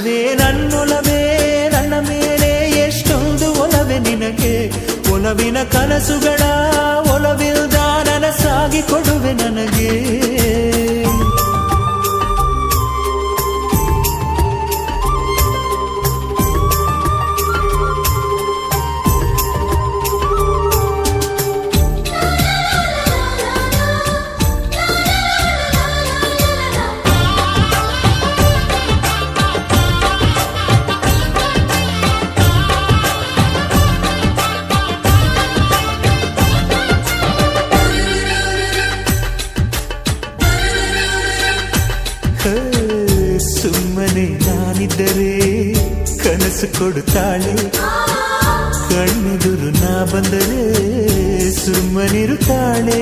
ಒಲವೇ ನನ್ನೊಲವೇ ನನ್ನ ಮೇಲೆ ಎಷ್ಟೊಂದು ಒಲವೇ ನಿನಗೆ ಒಲವಿನ ಕನಸುಗಳ ಒಲವಿಲ್ದ ನನಸಾಗಿ ಕೊಡುವೆ ನನಗೆ ಸುಮ್ಮನೆ ನಾನಿದ್ದರೆ ಕನಸು ಕೊಡುತ್ತಾಳೆ ಕಣ್ಣೆದುರು ನಾ ಬಂದರೆ ಸುಮ್ಮನಿರುತ್ತಾಳೆ